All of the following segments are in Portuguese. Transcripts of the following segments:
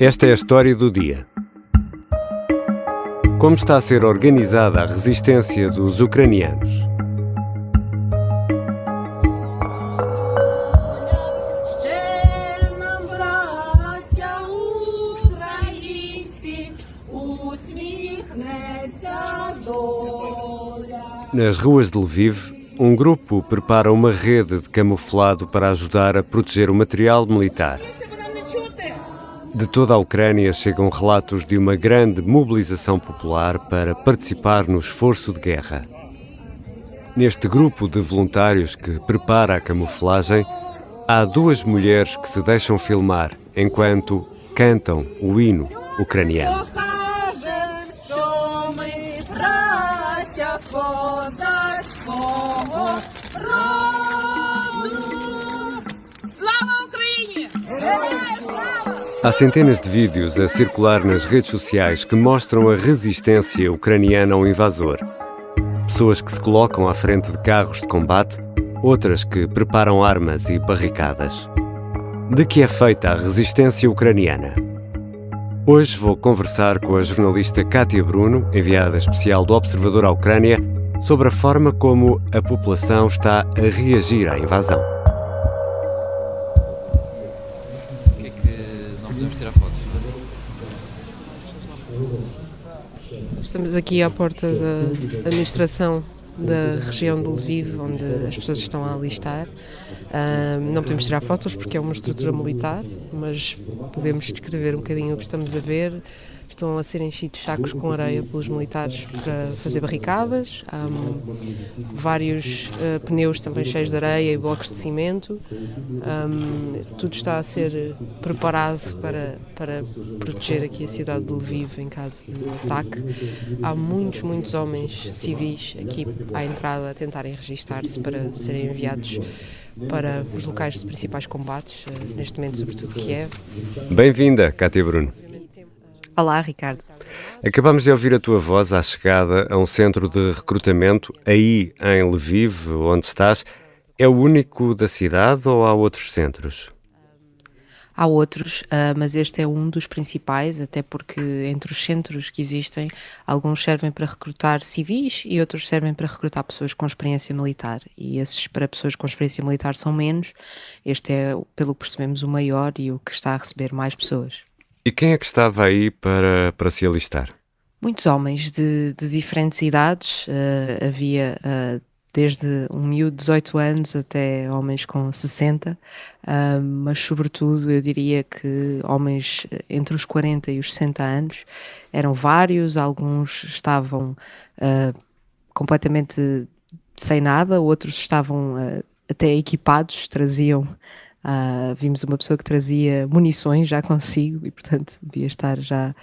Esta é a história do dia. Como está a ser organizada a resistência dos ucranianos? Nas ruas de Lviv, um grupo prepara uma rede de camuflado para ajudar a proteger o material militar. De toda a Ucrânia chegam relatos de uma grande mobilização popular para participar no esforço de guerra. Neste grupo de voluntários que prepara a camuflagem, há duas mulheres que se deixam filmar enquanto cantam o hino ucraniano. Há centenas de vídeos a circular nas redes sociais que mostram a resistência ucraniana ao invasor. Pessoas que se colocam à frente de carros de combate, outras que preparam armas e barricadas. De que é feita a resistência ucraniana? Hoje vou conversar com a jornalista Kátia Bruno, enviada especial do Observador à Ucrânia, sobre a forma como a população está a reagir à invasão. Podemos tirar fotos. Estamos aqui à porta da administração da região de Lviv, onde as pessoas estão a alistar. Não podemos tirar fotos porque é uma estrutura militar, mas podemos descrever um bocadinho o que estamos a ver. Estão a ser enchidos sacos com areia pelos militares para fazer barricadas. Há vários pneus também cheios de areia e blocos de cimento. Tudo está a ser preparado para proteger aqui a cidade de Lviv em caso de ataque. Há muitos homens civis aqui à entrada a tentarem registar-se para serem enviados para os locais de principais combates, neste momento sobretudo Kiev. Bem-vinda, Kátia Bruno. Olá, Ricardo. Acabamos de ouvir a tua voz à chegada a um centro de recrutamento aí em Lviv, onde estás. É o único da cidade ou há outros centros? Há outros, mas este é um dos principais, até porque entre os centros que existem, alguns servem para recrutar civis e outros servem para recrutar pessoas com experiência militar. E esses para pessoas com experiência militar são menos. Este é, pelo que percebemos, o maior e o que está a receber mais pessoas. E quem é que estava aí para se alistar? Muitos homens de diferentes idades, havia desde um miúdo de 18 anos até homens com 60, mas sobretudo eu diria que homens entre os 40 e os 60 anos eram vários, alguns estavam completamente sem nada, outros estavam até equipados, traziam... vimos uma pessoa que trazia munições já consigo e, portanto, devia estar já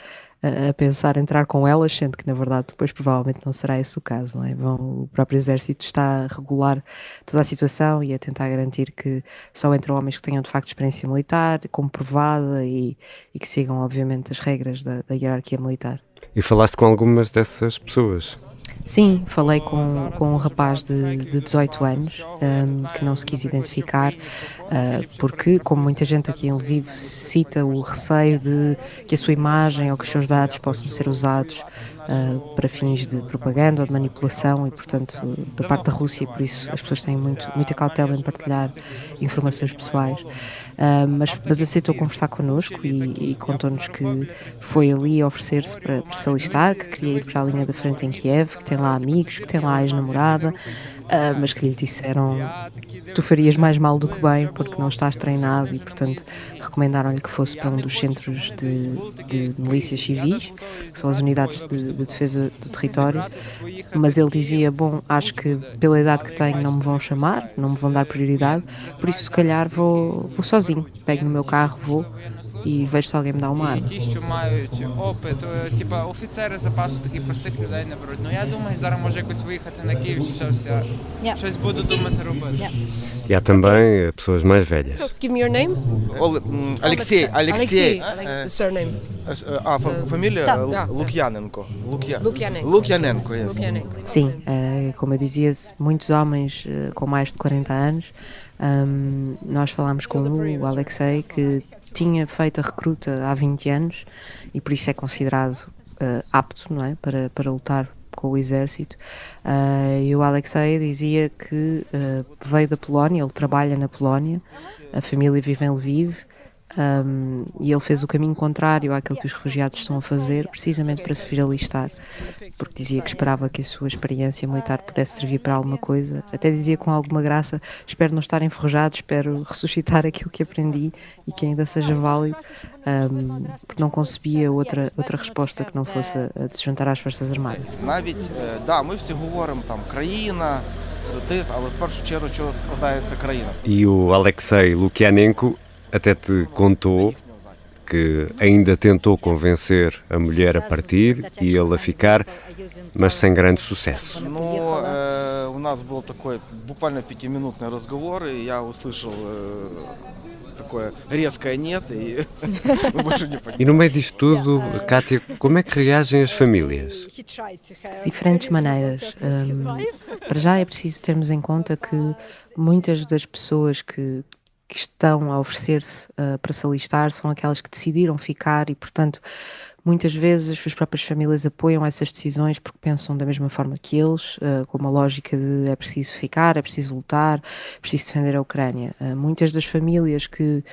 a pensar em entrar com elas, sendo que, na verdade, depois provavelmente não será esse o caso, não é? O próprio exército está a regular toda a situação e a tentar garantir que só entram homens que tenham, de facto, experiência militar, comprovada e que sigam, obviamente, as regras da hierarquia militar. E falaste com algumas dessas pessoas? Sim, falei com um rapaz de 18 anos que não se quis identificar porque, como muita gente aqui em Lviv cita o receio de que a sua imagem ou que os seus dados possam ser usados para fins de propaganda ou de manipulação e, portanto, da parte da Rússia, por isso as pessoas têm muita cautela em partilhar informações pessoais, mas aceitou conversar connosco e contou-nos que foi ali oferecer-se para se alistar, que queria ir para a linha da frente em Kiev, que tem lá amigos, que tem lá a ex-namorada, mas que lhe disseram: tu farias mais mal do que bem porque não estás treinado, e portanto recomendaram-lhe que fosse para um dos centros de milícias civis, que são as unidades de defesa do território, mas ele dizia: bom, acho que pela idade que tenho não me vão chamar, não me vão dar prioridade, por isso se calhar vou sozinho, pego no meu carro, vou і vejo se alguém me dá uma arma. Ті, що мають опит, типа офіцери запасу таких простих людей не беруть. Ну я думаю, зараз може якось виїхати на Київ чи щось буду думати робити. E há também pessoas mais velhas. So, give me your name. Алексей. Surname. Фамилия Да. Лукьяненко. Lukyanenko. Лукьяненко, yes. Sim, como eu dizia, muitos homens com mais de 40 anos. Nós falámos com o Alexei, que tinha feito a recruta há 20 anos e por isso é considerado apto, não é, para lutar com o exército. E o Alexei dizia que veio da Polónia, ele trabalha na Polónia, a família vive em Lviv, e ele fez o caminho contrário àquilo que os refugiados estão a fazer, precisamente para se vir alistar, porque dizia que esperava que a sua experiência militar pudesse servir para alguma coisa. Até dizia com alguma graça: espero não estar enferrujado, espero ressuscitar aquilo que aprendi e que ainda seja válido, porque não concebia outra resposta que não fosse a de se juntar às Forças Armadas. Навіть, да, ми всі говоримо там країна, тис, але в першу чергу, що складається країна. E o Alexei Lukyanenko até te contou que ainda tentou convencer a mulher a partir e ele a ficar, mas sem grande sucesso. Ну, у нас был такой буквально 5-минутный разговор, и я услышал такое резкое «нет», и мы больше не поняли. E no meio disto tudo, Kátia, como é que reagem as famílias? De diferentes maneiras. Para já é preciso termos em conta que muitas das pessoas que estão a oferecer-se para se alistar são aquelas que decidiram ficar e, portanto, muitas vezes as suas próprias famílias apoiam essas decisões porque pensam da mesma forma que eles, com uma lógica de é preciso ficar, é preciso lutar, é preciso defender a Ucrânia. Muitas das famílias que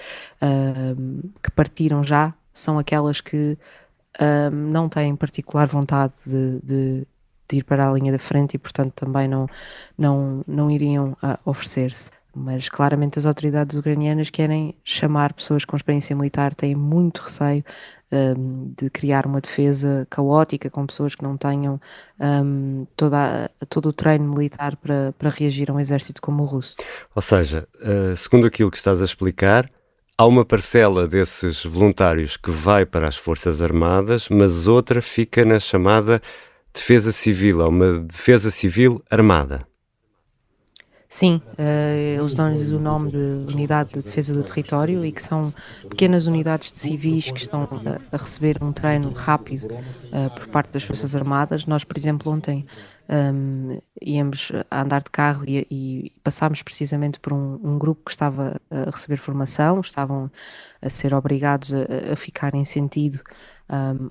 partiram já são aquelas que não têm particular vontade de ir para a linha da frente e, portanto, também não iriam oferecer-se. Mas claramente as autoridades ucranianas querem chamar pessoas com experiência militar, têm muito receio de criar uma defesa caótica com pessoas que não tenham todo o treino militar para reagir a um exército como o russo. Ou seja, segundo aquilo que estás a explicar, há uma parcela desses voluntários que vai para as Forças Armadas, mas outra fica na chamada defesa civil, há uma defesa civil armada. Sim, eles dão-lhes o nome de Unidade de Defesa do Território e que são pequenas unidades de civis que estão a receber um treino rápido por parte das Forças Armadas. Nós, por exemplo, ontem íamos a andar de carro e passámos precisamente por um grupo que estava a receber formação, estavam a ser obrigados a ficar em sentido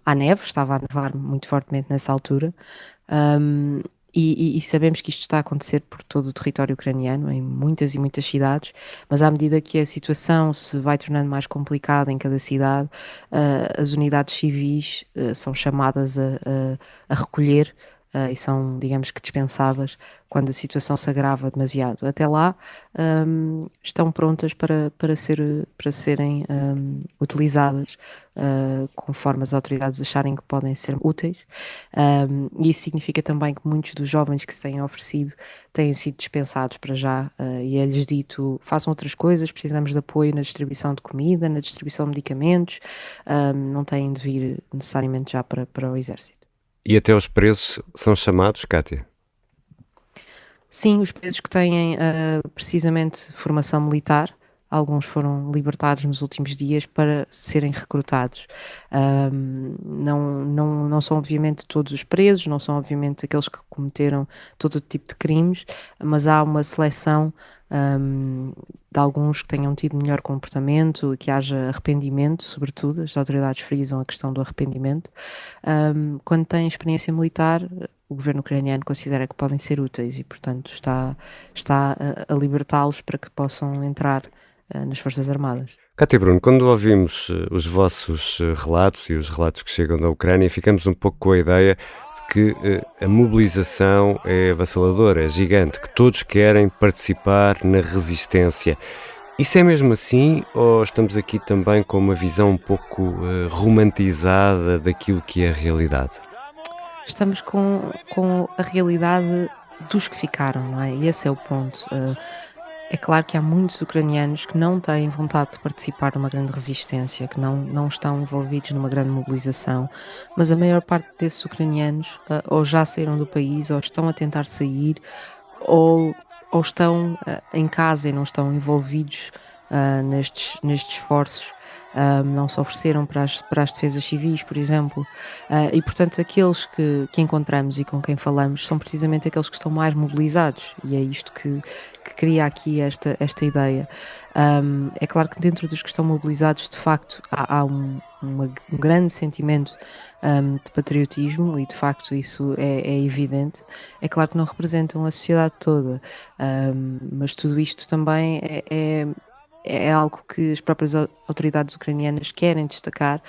à neve, estava a nevar muito fortemente nessa altura. E sabemos que isto está a acontecer por todo o território ucraniano, em muitas e muitas cidades, mas à medida que a situação se vai tornando mais complicada em cada cidade, as unidades civis são chamadas a recolher e são, digamos que, dispensadas quando a situação se agrava demasiado. Até lá, estão prontas para serem utilizadas conforme as autoridades acharem que podem ser úteis. E isso significa também que muitos dos jovens que se têm oferecido têm sido dispensados para já e é-lhes dito: façam outras coisas, precisamos de apoio na distribuição de comida, na distribuição de medicamentos, não têm de vir necessariamente já para o exército. E até os presos são chamados, Kátia? Sim, os presos que têm precisamente formação militar, alguns foram libertados nos últimos dias para serem recrutados. Não são obviamente todos os presos, não são obviamente aqueles que cometeram todo o tipo de crimes, mas há uma seleção de alguns que tenham tido melhor comportamento, que haja arrependimento, sobretudo, as autoridades frisam a questão do arrependimento. Quando têm experiência militar, o governo ucraniano considera que podem ser úteis e, portanto, está a libertá-los para que possam entrar nas Forças Armadas. Kátia Bruno, quando ouvimos os vossos relatos e os relatos que chegam da Ucrânia, ficamos um pouco com a ideia de que a mobilização é avassaladora, é gigante, que todos querem participar na resistência. Isso é mesmo assim ou estamos aqui também com uma visão um pouco romantizada daquilo que é a realidade? Estamos com a realidade dos que ficaram, não é? E esse é o ponto. É claro que há muitos ucranianos que não têm vontade de participar numa grande resistência, que não estão envolvidos numa grande mobilização, mas a maior parte desses ucranianos ou já saíram do país, ou estão a tentar sair, ou estão em casa e não estão envolvidos nestes esforços. não se ofereceram para as defesas civis, por exemplo, e portanto aqueles que encontramos e com quem falamos são precisamente aqueles que estão mais mobilizados, e é isto que cria aqui esta ideia. É claro que dentro dos que estão mobilizados, de facto, há um grande sentimento de patriotismo, e de facto isso é evidente. É claro que não representam a sociedade toda, mas tudo isto também é algo que as próprias autoridades ucranianas querem destacar,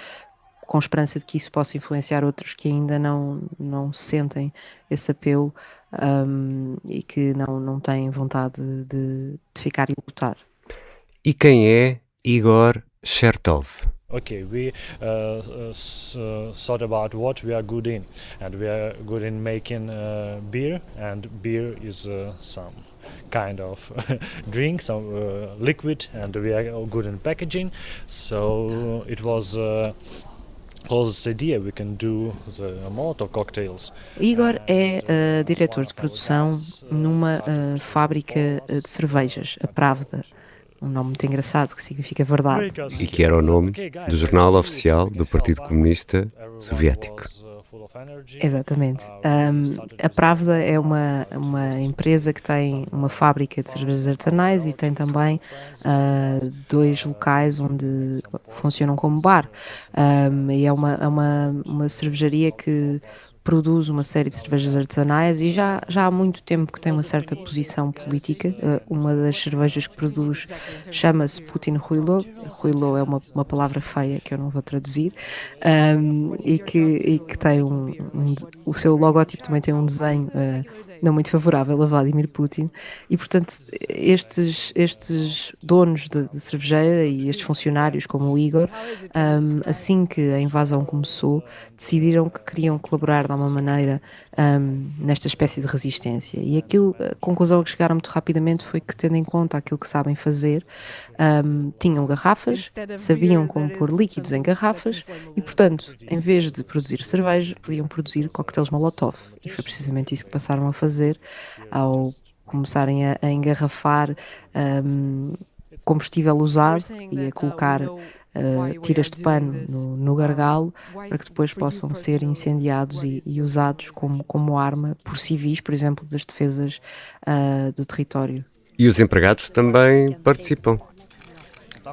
com esperança de que isso possa influenciar outros que ainda não sentem esse apelo, e que não têm vontade de ficar e lutar. E quem é Igor Chertov? Okay, we thought about what we are good in, and we are good in making beer, and beer is some kind of drink, some liquid, and we are good in packaging. So it was closest idea we can do the Molotov cocktails. Igor é diretor de produção numa fábrica de cervejas, a Pravda. Um nome muito engraçado que significa verdade. E que era o nome do jornal oficial do Partido Comunista Soviético. Exatamente. A Pravda é uma empresa que tem uma fábrica de cervejas artesanais e tem também 2 locais onde funcionam como bar. E é uma cervejaria que produz uma série de cervejas artesanais e já há muito tempo que tem uma certa posição política. Uma das cervejas que produz chama-se Putin Huilo. Huilo é uma palavra feia que eu não vou traduzir, e que tem o seu logótipo também tem um desenho não muito favorável a Vladimir Putin, e portanto estes donos de cervejeira e estes funcionários como o Igor, assim que a invasão começou, decidiram que queriam colaborar de alguma maneira nesta espécie de resistência, e a conclusão a que chegaram muito rapidamente foi que, tendo em conta aquilo que sabem fazer, tinham garrafas, sabiam como pôr líquidos em garrafas e, portanto, em vez de produzir cerveja, podiam produzir coquetéis Molotov, e foi precisamente isso que passaram a fazer ao começarem a engarrafar combustível usado e a colocar tiras de pano no gargalo, para que depois possam ser incendiados e usados como arma por civis, por exemplo, das defesas do território. E os empregados também participam.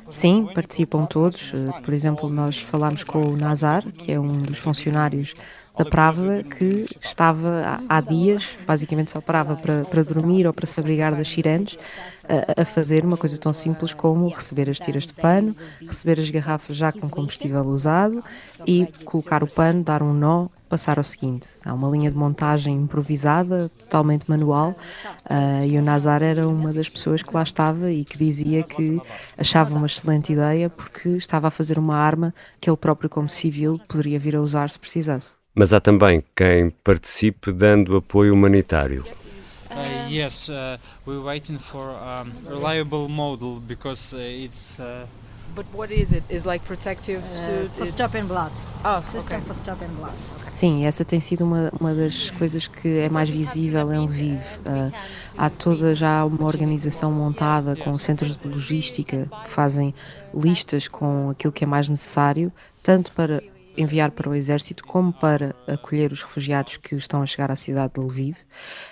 Sim, participam todos. Por exemplo, nós falámos com o Nazar, que é um dos funcionários da Pravda, que estava há dias, basicamente só parava para dormir ou para se abrigar das sirenes, a fazer uma coisa tão simples como receber as tiras de pano, receber as garrafas já com combustível usado e colocar o pano, dar um nó, passar ao seguinte. Há uma linha de montagem improvisada, totalmente manual, e o Nazar era uma das pessoas que lá estava e que dizia que achava uma excelente ideia porque estava a fazer uma arma que ele próprio, como civil, poderia vir a usar se precisasse. Mas há também quem participe dando apoio humanitário. Yes, we're waiting for a reliable model because it's. But what is it? Is like protective For stopping blood. Oh, System okay. for stopping blood. Sim, essa tem sido uma das coisas que é mais visível em Lviv. Há toda já uma organização montada com centros de logística que fazem listas com aquilo que é mais necessário, tanto para enviar para o exército como para acolher os refugiados que estão a chegar à cidade de Lviv,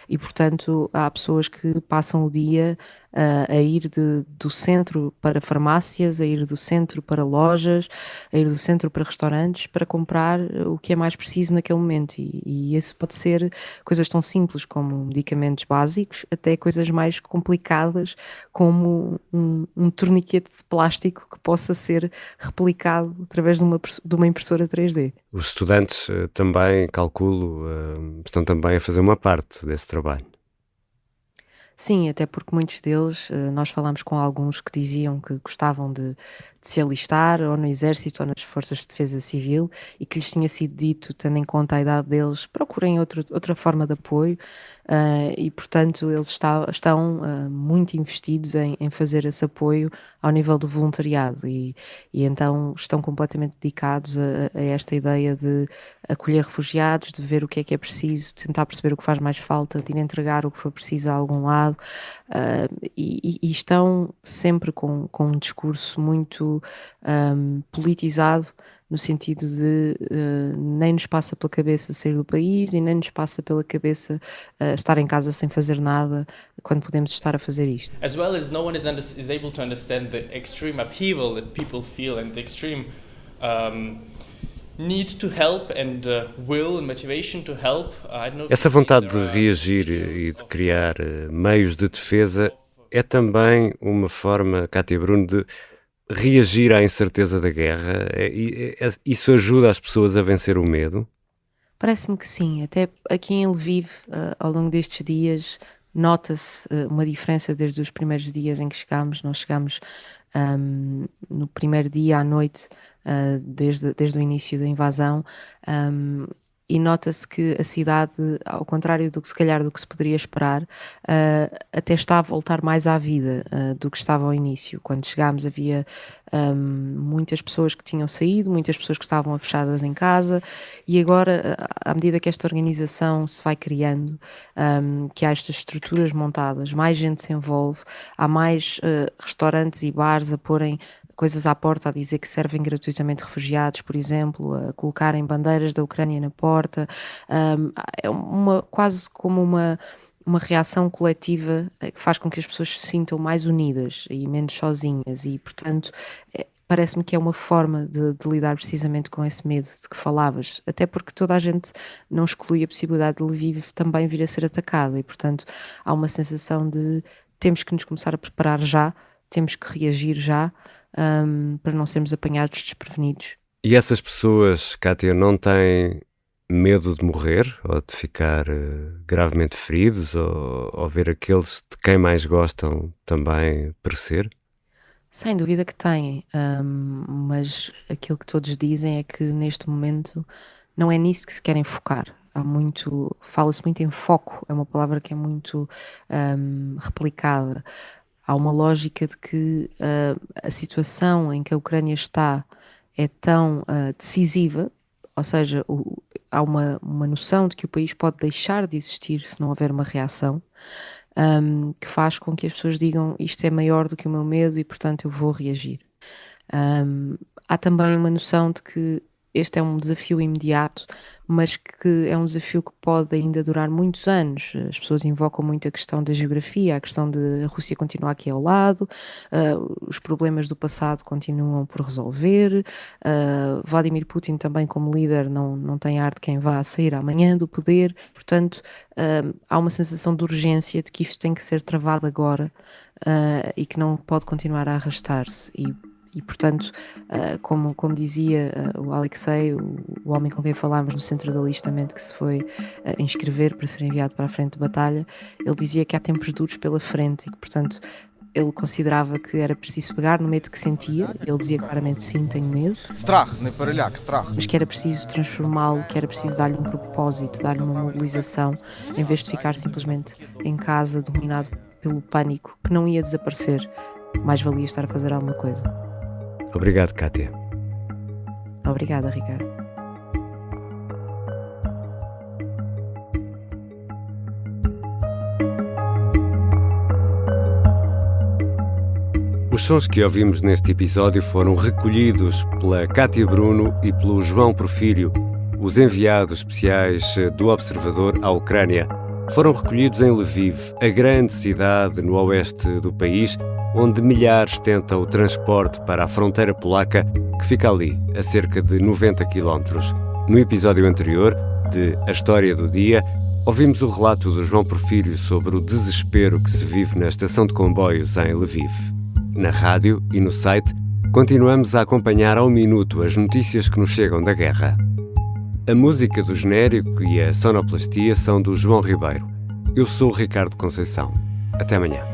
e portanto há pessoas que passam o dia a ir do centro para farmácias, a ir do centro para lojas, a ir do centro para restaurantes para comprar o que é mais preciso naquele momento, e isso pode ser coisas tão simples como medicamentos básicos até coisas mais complicadas como um torniquete de plástico que possa ser replicado através de uma impressora 3D. Os estudantes também, calculo, estão também a fazer uma parte desse trabalho. Sim, até porque muitos deles, nós falámos com alguns que diziam que gostavam de se alistar ou no exército ou nas forças de defesa civil, e que lhes tinha sido dito, tendo em conta a idade deles, procurem outra forma de apoio, e portanto eles estão muito investidos em fazer esse apoio ao nível do voluntariado, e então estão completamente dedicados a esta ideia de acolher refugiados, de ver o que é preciso, de tentar perceber o que faz mais falta, de ir entregar o que for preciso a algum lado, e estão sempre com um discurso muito muito politizado, no sentido de nem nos passa pela cabeça sair do país e nem nos passa pela cabeça estar em casa sem fazer nada quando podemos estar a fazer isto. As well as no one is able to understand the extreme upheaval that people feel and the extreme need to help and will and motivation to help. I don't know Essa vontade de reagir e de criar meios de defesa é também uma forma, Cátia Bruno, de reagir à incerteza da guerra. Isso ajuda as pessoas a vencer o medo? Parece-me que sim, até aqui em Lviv, ao longo destes dias, nota-se uma diferença desde os primeiros dias em que chegámos. Nós chegámos no primeiro dia à noite, desde o início da invasão, e nota-se que a cidade, ao contrário do que se poderia esperar, até está a voltar mais à vida do que estava ao início. Quando chegámos havia muitas pessoas que tinham saído, muitas pessoas que estavam fechadas em casa, e agora, à medida que esta organização se vai criando, que há estas estruturas montadas, mais gente se envolve, há mais restaurantes e bares a porem coisas à porta, a dizer que servem gratuitamente refugiados, por exemplo, a colocarem bandeiras da Ucrânia na porta. É quase como uma reação coletiva que faz com que as pessoas se sintam mais unidas e menos sozinhas, e portanto parece-me que é uma forma de lidar precisamente com esse medo de que falavas, até porque toda a gente não exclui a possibilidade de Lviv também vir a ser atacada, e portanto há uma sensação de temos que nos começar a preparar já, temos que reagir já, para não sermos apanhados desprevenidos. E essas pessoas, Cátia, não têm medo de morrer ou de ficar gravemente feridos ou ver aqueles de quem mais gostam também perecer? Sem dúvida que têm, mas aquilo que todos dizem é que neste momento não é nisso que se querem focar. Fala-se muito em foco, é uma palavra que é muito replicada. Há uma lógica de que a situação em que a Ucrânia está é tão decisiva, ou seja, há uma noção de que o país pode deixar de existir se não houver uma reação, que faz com que as pessoas digam isto é maior do que o meu medo e portanto eu vou reagir. Há também uma noção de que este é um desafio imediato, mas que é um desafio que pode ainda durar muitos anos. As pessoas invocam muito a questão da geografia, a questão de a Rússia continuar aqui ao lado, os problemas do passado continuam por resolver, Vladimir Putin também como líder não tem ar de quem vá sair amanhã do poder, portanto há uma sensação de urgência de que isto tem que ser travado agora e que não pode continuar a arrastar-se. E portanto, como dizia o Alexei, o homem com quem falámos no centro de alistamento que se foi inscrever para ser enviado para a frente de batalha, ele dizia que há tempos duros pela frente e que, portanto, ele considerava que era preciso pegar no medo que sentia. Ele dizia claramente sim, tenho medo. Страх, не переляк, страх. Mas que era preciso transformá-lo, que era preciso dar-lhe um propósito, dar-lhe uma mobilização, em vez de ficar simplesmente em casa, dominado pelo pânico, que não ia desaparecer. Mais valia estar a fazer alguma coisa. Obrigado, Cátia. Obrigada, Ricardo. Os sons que ouvimos neste episódio foram recolhidos pela Cátia Bruno e pelo João Porfírio, os enviados especiais do Observador à Ucrânia. Foram recolhidos em Lviv, a grande cidade no oeste do país, onde milhares tentam o transporte para a fronteira polaca, que fica ali, a cerca de 90 quilómetros. No episódio anterior, de A História do Dia, ouvimos o relato do João Porfírio sobre o desespero que se vive na estação de comboios em Lviv. Na rádio e no site, continuamos a acompanhar ao minuto as notícias que nos chegam da guerra. A música do genérico e a sonoplastia são do João Ribeiro. Eu sou o Ricardo Conceição. Até amanhã.